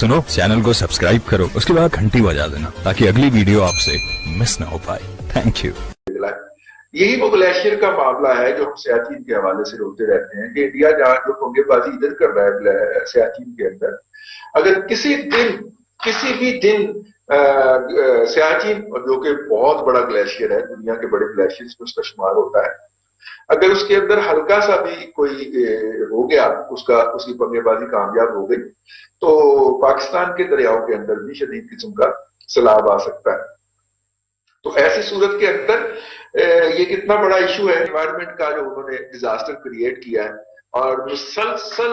सुनो, चैनल को सब्सक्राइब करो, उसके बाद घंटी बजा देना ताकि अगली वीडियो आपसे मिस ना हो पाए। Thank you. यही वो ग्लेशियर का मामला है जो हम सियाचिन के हवाले से रोकते रहते हैं कि इंडिया जहां जो पंगेबाजी इधर कर रहा है सियाचिन के अंदर, अगर किसी भी दिन सियाचिन जो कि बहुत बड़ा ग्लेशियर है, दुनिया के बड़े ग्लेशियर्स में उसका शुमार होता है, अगर उसके अंदर हल्का सा भी कोई हो गया, उसकी पंगेबाजी कामयाब हो गई, तो पाकिस्तान के दरियाओं के अंदर भी शदीद किस्म का सैलाब आ सकता है। तो ऐसी सूरत के अंदर ये कितना बड़ा इशू है एनवायरनमेंट का जो उन्होंने डिजास्टर क्रिएट किया है, और मुसलसल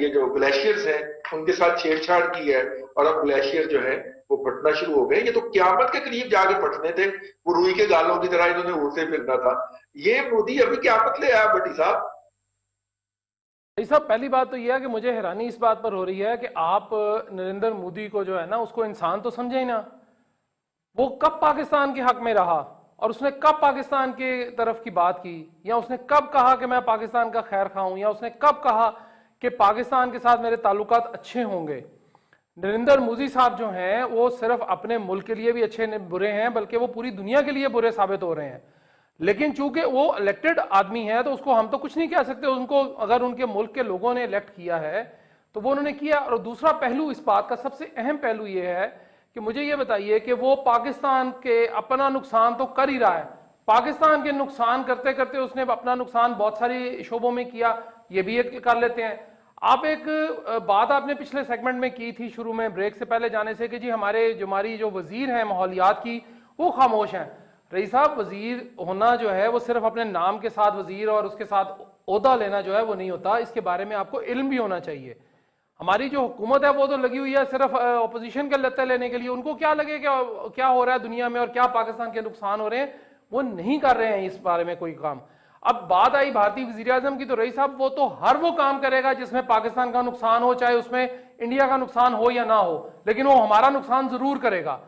ये जो ग्लेशियर्स हैं उनके साथ छेड़छाड़ की है, और अब ग्लेशियर जो है वो फटना शुरू हो गए। ये तो क्यामत के करीब जाके फटने थे, वो रुई के गालों की तरह इन्होंने उड़ते फिरना था। ये मोदी अभी क्यामत ले आया भट्टी साहब। साहब, पहली बात तो यह है कि मुझे हैरानी इस बात पर हो रही है कि आप नरेंद्र मोदी को जो है ना, उसको इंसान तो समझे ही ना। वो कब पाकिस्तान के हक में रहा, और उसने कब पाकिस्तान के तरफ की बात की, या उसने कब कहा कि मैं पाकिस्तान का खैर खा हूं, या उसने कब कहा कि पाकिस्तान के साथ मेरे ताल्लुकात अच्छे होंगे। नरेंद्र मोदी साहब जो हैं वो सिर्फ अपने मुल्क के लिए भी अच्छे बुरे हैं, बल्कि वो पूरी दुनिया के लिए बुरे साबित हो रहे हैं। लेकिन चूंकि वो इलेक्टेड आदमी है तो उसको हम तो कुछ नहीं कह सकते। उनको अगर उनके मुल्क के लोगों ने इलेक्ट किया है तो वो उन्होंने किया। और दूसरा पहलू, इस बात का सबसे अहम पहलू ये है कि मुझे ये बताइए कि वो पाकिस्तान के अपना नुकसान तो कर ही रहा है। पाकिस्तान के नुकसान करते करते उसने अपना नुकसान बहुत सारी शोबों में किया, ये भी एक कर लेते हैं। आप एक बात आपने पिछले सेगमेंट में की थी शुरू में, ब्रेक से पहले जाने से, कि जी हमारी जो वजीर हैं माहौलियात की, वो खामोश हैं। रईस साहब, वजीर होना जो है वो सिर्फ अपने नाम के साथ वजीर और उसके साथ ओहदा लेना जो है वो नहीं होता। इसके बारे में आपको इल्म भी होना चाहिए। हमारी जो हुकूमत है वो तो लगी हुई है सिर्फ अपोजिशन के लत्ते लेने के लिए। उनको क्या लगे कि क्या हो रहा है दुनिया में और क्या पाकिस्तान के नुकसान हो रहे हैं, वो नहीं कर रहे हैं इस बारे में कोई काम। अब बात आई भारतीय वजीर आजम की, तो रईस साहब वो तो हर वो काम करेगा जिसमें पाकिस्तान का नुकसान हो, चाहे उसमें इंडिया का नुकसान हो या ना हो, लेकिन वो हमारा नुकसान जरूर करेगा।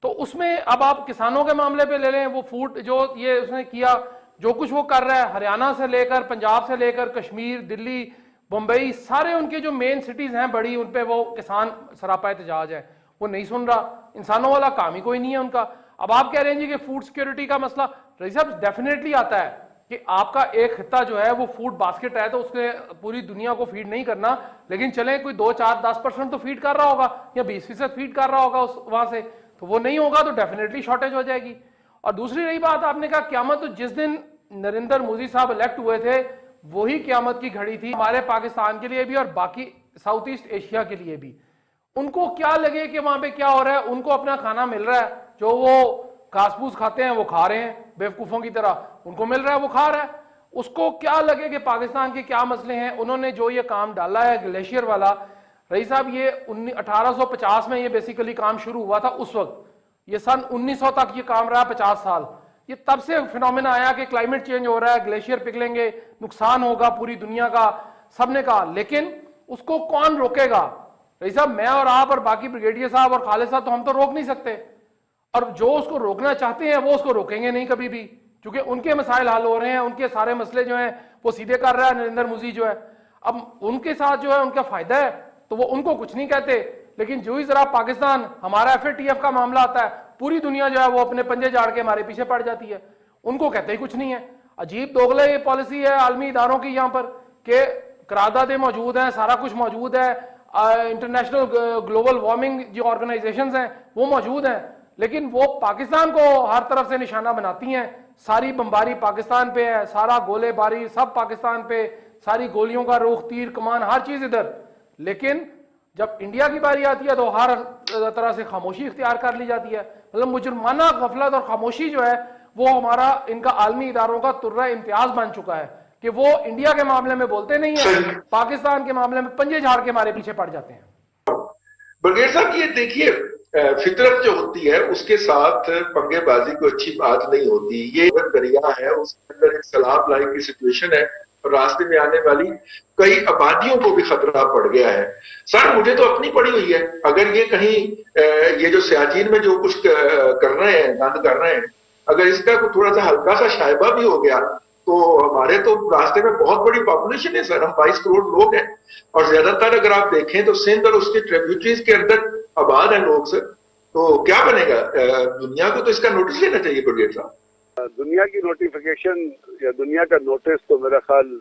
तो उसमें अब आप किसानों के मामले पे ले लें, वो फूड जो ये उसने किया, जो कुछ वो कर रहा है, हरियाणा से लेकर पंजाब से लेकर कश्मीर, दिल्ली, बम्बई, सारे उनके जो मेन सिटीज हैं बड़ी, उन पे वो किसान सरापा एहतजाज है। वो नहीं सुन रहा, इंसानों वाला काम ही कोई नहीं है उनका। अब आप कह रहे हैं जी कि फूड सिक्योरिटी का मसला, रईस साहब डेफिनेटली आता है कि आपका एक खिता जो है वो फूड बास्केट है, तो उसके पूरी दुनिया को फीड नहीं करना, लेकिन चले कोई 2, 4, 10% तो फीड कर रहा होगा, या 20% फीड कर रहा होगा वहां से, तो वो नहीं होगा तो डेफिनेटली शॉर्टेज हो जाएगी। और दूसरी रही बात, आपने कहा क्यामत, तो जिस दिन नरेंद्र मोदी साहब इलेक्ट हुए थे वही क्यामत की घड़ी थी हमारे पाकिस्तान के लिए भी और बाकी साउथ ईस्ट एशिया के लिए भी। उनको क्या लगे कि वहां पे क्या हो रहा है, उनको अपना खाना मिल रहा है, जो वो घास फूस खाते हैं वो खा रहे हैं बेवकूफों की तरह, उनको मिल रहा है वो खा रहा है। उसको क्या लगे कि पाकिस्तान के क्या मसले हैं। उन्होंने जो ये काम डाला है ग्लेशियर वाला, रईस साहब, ये 1850 में ये बेसिकली काम शुरू हुआ था। उस वक्त ये सन 1900 तक ये काम रहा, 50 साल। ये तब से फिनोमेना आया कि क्लाइमेट चेंज हो रहा है, ग्लेशियर पिघलेंगे, नुकसान होगा पूरी दुनिया का, सबने कहा। लेकिन उसको कौन रोकेगा? रईस साहब, मैं और आप और बाकी ब्रिगेडियर साहब और खालिद साहब तो हम तो रोक नहीं सकते, और जो उसको रोकना चाहते हैं वो उसको रोकेंगे नहीं कभी भी, क्योंकि उनके मसाइल हल हो रहे हैं, उनके सारे मसले जो हैं वो सीधे कर रहा है नरेंद्र मोदी जो है। अब उनके साथ जो है उनका फायदा है तो वो उनको कुछ नहीं कहते, लेकिन जो ही जरा पाकिस्तान, हमारा FATF का मामला आता है, पूरी दुनिया जो है वो अपने पंजे झाड़ के हमारे पीछे पड़ जाती है, उनको कहते ही कुछ नहीं है। अजीब दोगले ये पॉलिसी है आलमी इदारों की यहाँ पर कि करारदादें मौजूद हैं, सारा कुछ मौजूद है, इंटरनेशनल ग्लोबल वार्मिंग जो ऑर्गेनाइजेशंस हैं वो मौजूद हैं, लेकिन वो पाकिस्तान को हर तरफ से निशाना बनाती हैं। सारी बमबारी पाकिस्तान पे है, सारा गोलेबारी सब पाकिस्तान पे, सारी गोलियों का रुख, तीर कमान, हर चीज इधर। लेकिन जब इंडिया की बारी आती है तो हर तरह से खामोशी इख्तियार कर ली जाती है। मतलब मुजरमाना गफलत और खामोशी जो है वो हमारा इनका आलमी इदारों का तुर्रा इम्तियाज बन चुका है कि वो इंडिया के मामले में बोलते नहीं है, पाकिस्तान के मामले में पंजे झाड़ के हमारे पीछे पड़ जाते हैं। ब्रिगेड साहब, ये देखिए, फितरत जो होती है उसके साथ पंगेबाजी को अच्छी बात नहीं होती। ये दरिया है, उसके अंदर एक सैलाब लाइक की सिचुएशन है, और रास्ते में आने वाली कई आबादियों को भी खतरा पड़ गया है। सर, मुझे तो अपनी पड़ी हुई है, अगर ये कहीं ये जो सियाचिन में जो कुछ कर रहे हैं, गंद कर रहे हैं, अगर इसका थोड़ा सा हल्का सा शायबा भी हो गया تو ہمارے تو راستے میں بہت بڑی پاپولیشن ہے سر، ہم 22 کروڑ لوگ ہیں، اور زیادہ تر اگر آپ دیکھیں تو سندھ اور اس کے ٹریبیوٹریز کے اندر آباد ہیں لوگ سر، تو کیا بنے گا؟ دنیا کو تو اس کا نوٹس لینا چاہیے بریگیڈ صاحب۔ دنیا کی نوٹیفیکیشن یا دنیا کا نوٹس تو میرا خیال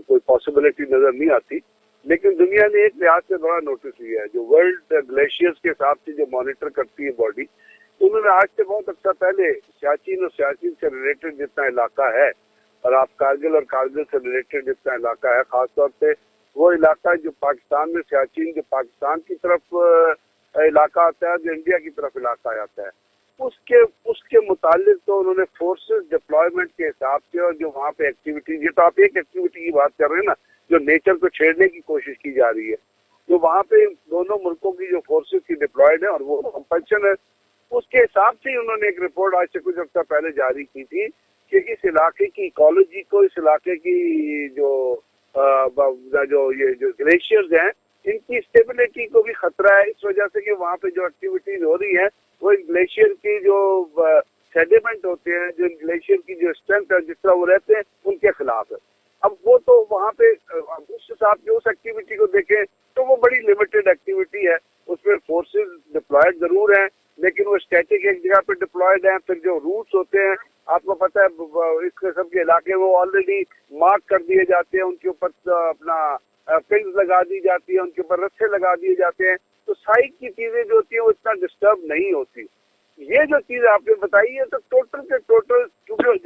کوئی پاسبلٹی نظر نہیں آتی، لیکن دنیا نے ایک لحاظ سے بڑا نوٹس لیا ہے، جو ورلڈ گلیشیئرز کے حساب سے جو مانیٹر کرتی ہے باڈی، انہوں نے آج سے بہت عرصہ پہلے سیاچین اور سیاچین سے ریلیٹڈ جتنا علاقہ ہے، اور آپ کارگل اور کارگل سے ریلیٹڈ جتنا علاقہ ہے، خاص طور پہ وہ علاقہ جو پاکستان میں سیاچین جو پاکستان کی طرف علاقہ آتا ہے، جو انڈیا کی طرف علاقہ آتا ہے، اس کے متعلق تو انہوں نے فورسز ڈپلائمنٹ کے حساب سے، اور جو وہاں پہ ایکٹیویٹی، یہ تو آپ ایک ایکٹیویٹی کی بات کر رہے ہیں نا جو نیچر کو چھیڑنے کی کوشش کی جا رہی ہے، جو وہاں پہ دونوں ملکوں کی جو فورسز کی ڈپلائڈ ہے اور وہ کمپلشن ہے، اس کے حساب سے ہی انہوں نے ایک رپورٹ آج سے کچھ ہفتہ پہلے جاری کی تھی کہ اس علاقے کی ایکالوجی کو، اس علاقے کی جو گلیشیئرز ہیں، ان کی اسٹیبلٹی کو بھی خطرہ ہے، اس وجہ سے کہ وہاں پہ جو ایکٹیویٹیز ہو رہی ہیں وہ گلیشیئر کی جو سیڈیمنٹ ہوتے ہیں، جو گلیشیئر کی جو اسٹرینتھ ہے، جس طرح وہ رہتے ہیں، ان کے خلاف ہے۔ اب وہ تو وہاں پہ اس حساب سے اس ایکٹیویٹی کو دیکھیں تو وہ بڑی لمیٹڈ ایکٹیویٹی ہے، اس میں فورسز ڈپلائڈ ضرور ہیں لیکن وہ اسٹیٹک ایک جگہ پہ ڈپلائڈ ہیں۔ پھر جو روٹس ہوتے ہیں، آپ کو پتہ ہے اس قسم کے علاقے وہ آلریڈی مارک کر دیے جاتے ہیں، ان کے اوپر اپنا پنز لگا دی جاتی ہے، ان کے اوپر رسے لگا دیے جاتے ہیں، تو سائٹ کی چیزیں جو ہوتی ہیں وہ اتنا ڈسٹرب نہیں ہوتی۔ یہ جو چیز آپ نے بتائی ہے تو ٹوٹل کے ٹوٹل، کیونکہ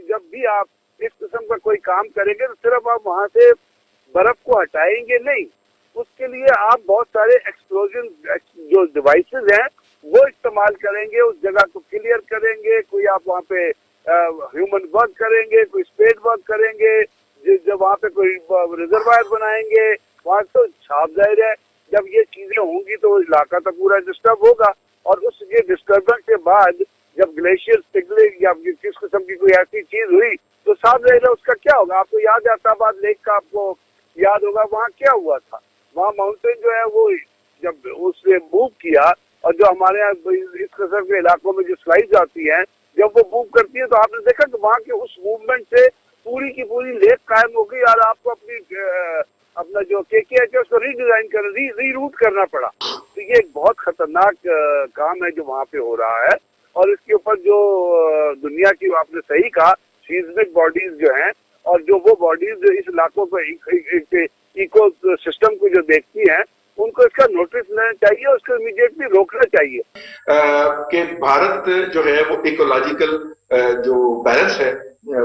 جب بھی آپ اس قسم کا کوئی کام کریں گے تو صرف آپ وہاں سے برف کو ہٹائیں گے نہیں، اس کے لیے آپ بہت سارے ایکسپلوژن جو ڈیوائسز ہیں وہ استعمال کریں گے، اس جگہ کو کلیئر کریں گے، کوئی آپ وہاں پہ ہیومن ورک کریں گے، کوئی اسپیڈ ورک کریں گے، جب وہاں پہ کوئی ریزروائر بنائیں گے وہاں تو صاف ظاہر ہے جب یہ چیزیں ہوں گی تو علاقہ تو پورا ڈسٹرب ہوگا، اور اس کے ڈسٹربنس کے بعد جب گلیشیئر پگھلے یا کس قسم کی کوئی ایسی چیز ہوئی تو صاف ظاہر ہے اس کا کیا ہوگا۔ آپ کو یاد ہے آتا آباد لیک کا، آپ کو یاد ہوگا وہاں کیا ہوا تھا، وہاں ماؤنٹین جو ہے وہ جب اس نے موو کیا، اور جو ہمارے یہاں اس قسم کے علاقوں میں جو سلائڈز آتی ہیں جب وہ موو کرتی ہیں تو آپ نے دیکھا کہ وہاں کے اس موومنٹ سے پوری کی پوری لیک قائم ہو گئی، اور آپ کو اپنا جو KKH ہے اس کو ری ڈیزائن ری روٹ کرنا پڑا۔ تو یہ ایک بہت خطرناک کام ہے جو وہاں پہ ہو رہا ہے، اور اس کے اوپر جو دنیا کی آپ نے صحیح کہا سیزمک باڈیز جو ہیں، اور جو وہ باڈیز اس علاقوں کو ایکو سسٹم کو جو دیکھتی ہیں، ان کو اس کا نوٹس لینا چاہیے، اس کو امیڈیٹلی روکنا چاہیے کہ بھارت جو ہے وہ ایکولوجیکل جو بیلنس ہے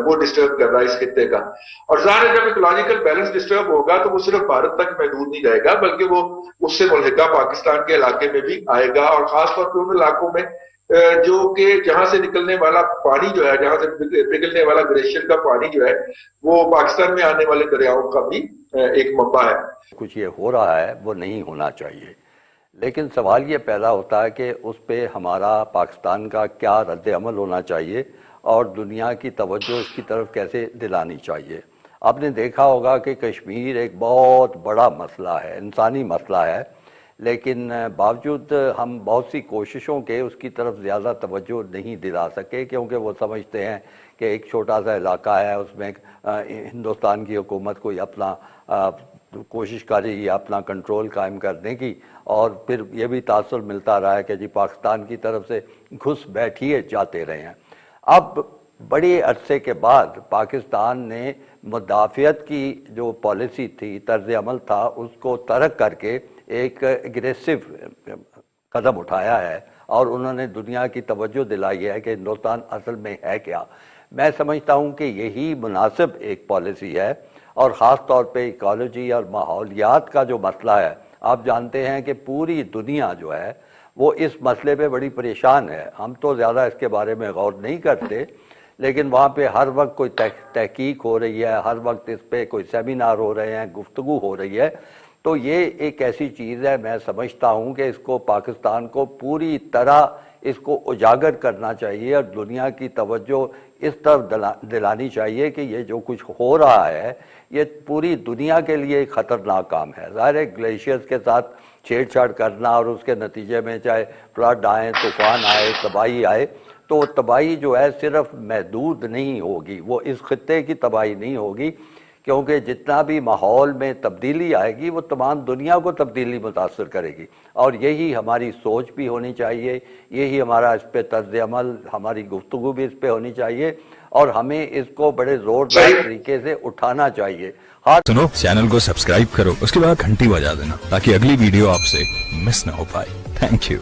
وہ ڈسٹرب کر رہا ہے اس خطے کا، اور ظاہر ہے جب ایکولوجیکل بیلنس ڈسٹرب ہوگا تو وہ صرف بھارت تک محدود نہیں رہے گا بلکہ وہ اس سے ملحقہ پاکستان کے علاقے میں بھی آئے گا، اور خاص طور پہ ان علاقوں میں جو کہ جہاں سے نکلنے والا پانی جو ہے، جہاں سے پگھلنے والا گلیشیئر کا پانی جو ہے وہ پاکستان میں آنے والے دریاؤں کا بھی ایک منبع ہے۔ کچھ یہ ہو رہا ہے وہ نہیں ہونا چاہیے، لیکن سوال یہ پیدا ہوتا ہے کہ اس پہ ہمارا پاکستان کا کیا رد عمل ہونا چاہیے اور دنیا کی توجہ اس کی طرف کیسے دلانی چاہیے۔ آپ نے دیکھا ہوگا کہ کشمیر ایک بہت بڑا مسئلہ ہے، انسانی مسئلہ ہے، لیکن باوجود ہم بہت سی کوششوں کے اس کی طرف زیادہ توجہ نہیں دلا سکے، کیونکہ وہ سمجھتے ہیں کہ ایک چھوٹا سا علاقہ ہے، اس میں ہندوستان کی حکومت کوئی اپنا کوشش کر رہی ہے اپنا کنٹرول قائم کرنے کی، اور پھر یہ بھی تاثر ملتا رہا ہے کہ جی پاکستان کی طرف سے گھس بیٹھیے جاتے رہے ہیں۔ اب بڑے عرصے کے بعد پاکستان نے مدافعت کی جو پالیسی تھی، طرز عمل تھا، اس کو ترک کر کے ایک اگریسو قدم اٹھایا ہے، اور انہوں نے دنیا کی توجہ دلائی ہے کہ ہندوستان اصل میں ہے کیا۔ میں سمجھتا ہوں کہ یہی مناسب ایک پالیسی ہے، اور خاص طور پہ ایکالوجی اور ماحولیات کا جو مسئلہ ہے، آپ جانتے ہیں کہ پوری دنیا جو ہے وہ اس مسئلے پہ بڑی پریشان ہے۔ ہم تو زیادہ اس کے بارے میں غور نہیں کرتے، لیکن وہاں پہ ہر وقت کوئی تحقیق ہو رہی ہے، ہر وقت اس پہ کوئی سیمینار ہو رہے ہیں، گفتگو ہو رہی ہے۔ تو یہ ایک ایسی چیز ہے، میں سمجھتا ہوں کہ اس کو پاکستان کو پوری طرح اس کو اجاگر کرنا چاہیے، اور دنیا کی توجہ اس طرف دلانی چاہیے کہ یہ جو کچھ ہو رہا ہے یہ پوری دنیا کے لیے ایک خطرناک کام ہے۔ ظاہر ہے گلیشیئرز کے ساتھ چھیڑ چھاڑ کرنا اور اس کے نتیجے میں چاہے فلڈ آئیں، طوفان آئے، تباہی آئے، تو وہ تباہی جو ہے صرف محدود نہیں ہوگی، وہ اس خطے کی تباہی نہیں ہوگی، کیونکہ جتنا بھی ماحول میں تبدیلی آئے گی وہ تمام دنیا کو تبدیلی متاثر کرے گی، اور یہی ہماری سوچ بھی ہونی چاہیے، یہی ہمارا اس پہ طرز عمل، ہماری گفتگو بھی اس پہ ہونی چاہیے، اور ہمیں اس کو بڑے زوردار طریقے سے اٹھانا چاہیے۔ سنو، چینل کو سبسکرائب کرو، اس کے بعد گھنٹی بجا دینا تاکہ اگلی ویڈیو آپ سے مس نہ ہو پائے۔ Thank you.